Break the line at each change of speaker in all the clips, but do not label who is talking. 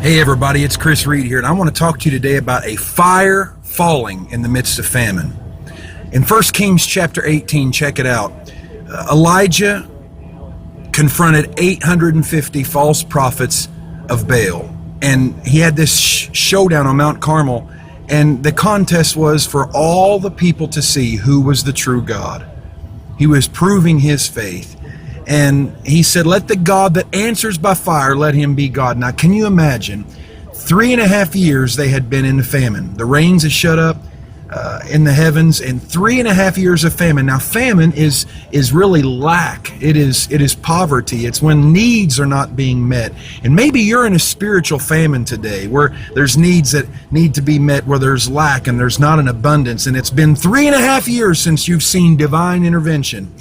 Hey everybody, it's Chris Reed here, and I want to talk to you today about a fire falling in the midst of famine. In 1 Kings chapter 18, check it out. Elijah confronted 850 false prophets of Baal, and he had this showdown on Mount Carmel, and the contest was for all the people to see who was the true God. He was proving his faith. And he said, let the God that answers by fire, let him be God. Now, can you imagine? 3.5 years they had been in the famine. The rains had shut up in the heavens, and 3.5 years of famine. Now, famine is really lack. It is poverty. It's when needs are not being met. And maybe you're in a spiritual famine today where there's needs that need to be met, where there's lack and there's not an abundance. And it's been 3.5 years since you've seen divine intervention.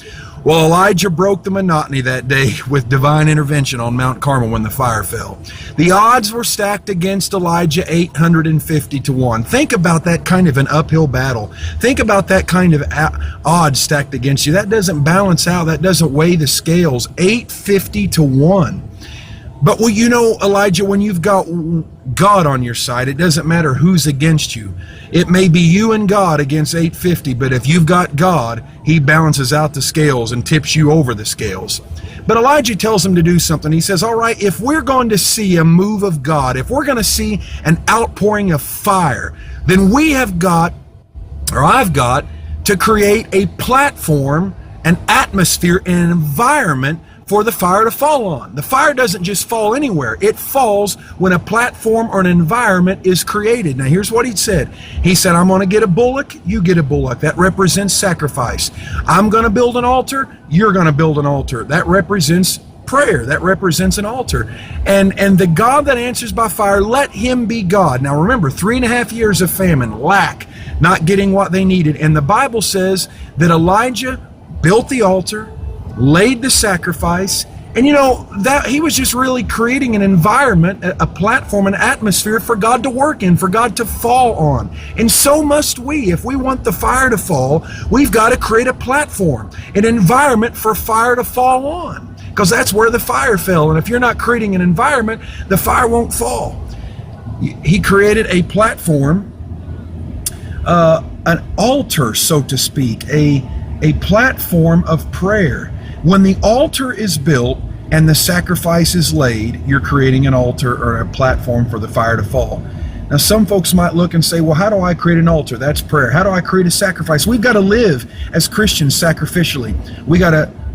Well, Elijah broke the monotony that day with divine intervention on Mount Carmel when the fire fell. The odds were stacked against Elijah 850 to 1. Think about that kind of an uphill battle. Think about that kind of odds stacked against you. That doesn't balance out. That doesn't weigh the scales. 850 to 1. But well, you know, Elijah, when you've got God on your side, it doesn't matter who's against you. It may be you and God against 850, but if you've got God, he balances out the scales and tips you over the scales. But Elijah tells him to do something. He says, all right, if we're going to see a move of God, if we're going to see an outpouring of fire, then we have got, or I've got, to create a platform, an atmosphere, and an environment for the fire to fall on. The fire doesn't just fall anywhere. It falls when a platform or an environment is created. Now here's what he said. He said, I'm going to get a bullock, you get a bullock. That represents sacrifice. I'm going to build an altar, you're going to build an altar. That represents prayer. That represents an altar. And the God that answers by fire, let him be God. Now remember, 3.5 years of famine, lack, not getting what they needed. And the Bible says that Elijah built the altar, laid the sacrifice, and you know that he was just really creating an environment, a platform, an atmosphere for God to work in, for God to fall on. And so must we. If we want the fire to fall, we've got to create a platform, an environment for fire to fall on, because that's where the fire fell. And if you're not creating an environment, the fire won't fall. He created a platform, an altar, so to speak, a platform of prayer. When the altar is built and the sacrifice is laid, you're creating an altar or a platform for the fire to fall. Now, some folks might look and say, well, how do I create an altar? That's prayer. How do I create a sacrifice? We've got to live as Christians sacrificially.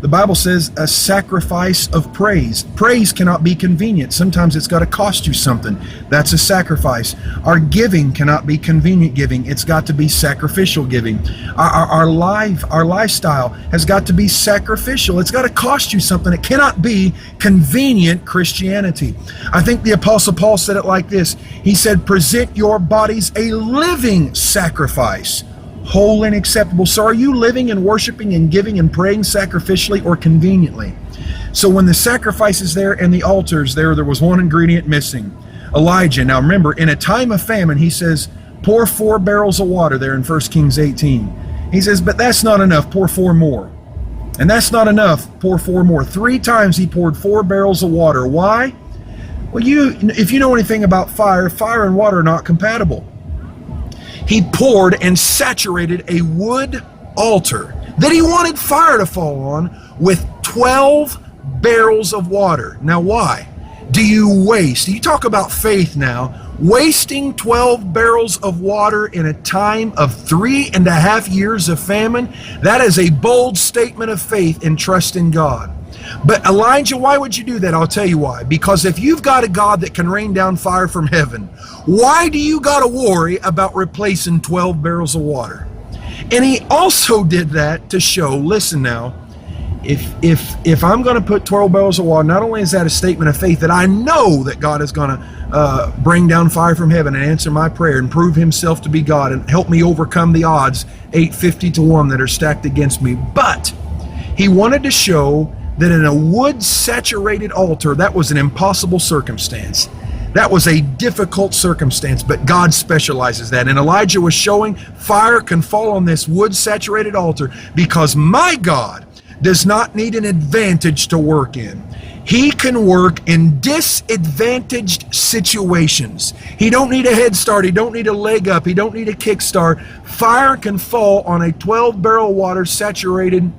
The Bible says a sacrifice of praise. Praise cannot be convenient. Sometimes it's got to cost you something. That's a sacrifice. Our giving cannot be convenient giving. It's got to be sacrificial giving. Our lifestyle has got to be sacrificial. It's got to cost you something. It cannot be convenient Christianity. I think the Apostle Paul said it like this. He said, present your bodies a living sacrifice, holy and acceptable. So are you living and worshiping and giving and praying sacrificially or conveniently? So when the sacrifice is there and the altar is there was one ingredient missing. Elijah. Now remember, in a time of famine, he says, pour 4 barrels of water there in 1 Kings 18. He says, but that's not enough, pour 4 more. And that's not enough, pour 4 more. 3 times he poured 4 barrels of water. Why? Well, if you know anything about fire and water are not compatible. He poured and saturated a wood altar that he wanted fire to fall on with 12 barrels of water. Now why? Do you waste? You talk about faith now. Wasting 12 barrels of water in a time of 3.5 years of famine, that is a bold statement of faith and trust in God. But Elijah, why would you do that? I'll tell you why. Because if you've got a God that can rain down fire from heaven, why do you got to worry about replacing 12 barrels of water? And he also did that to show, listen now, if I'm going to put 12 barrels of water, not only is that a statement of faith that I know that God is going to bring down fire from heaven and answer my prayer and prove himself to be God and help me overcome the odds 850 to 1 that are stacked against me, but he wanted to show that in a wood-saturated altar, that was an impossible circumstance. That was a difficult circumstance, but God specializes that. And Elijah was showing fire can fall on this wood-saturated altar because my God does not need an advantage to work in. He can work in disadvantaged situations. He don't need a head start. He don't need a leg up. He don't need a kickstart. Fire can fall on a 12-barrel water saturated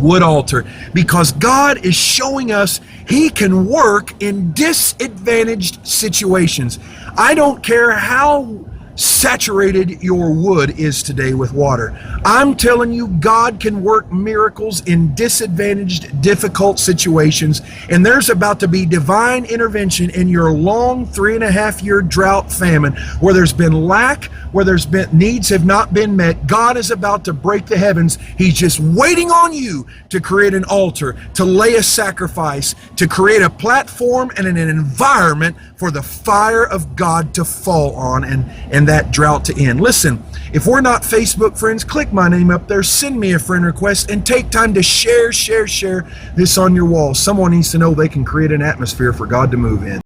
wood altar because God is showing us He can work in disadvantaged situations. I don't care how saturated your wood is today with water. I'm telling you, God can work miracles in disadvantaged, difficult situations, and there's about to be divine intervention in your long 3.5-year drought famine where there's been lack, where there's been needs have not been met. God is about to break the heavens. He's just waiting on you to create an altar, to lay a sacrifice, to create a platform and an environment for the fire of God to fall on and that drought to end. Listen, if we're not Facebook friends, click my name up there, send me a friend request, and take time to share this on your wall. Someone needs to know they can create an atmosphere for God to move in.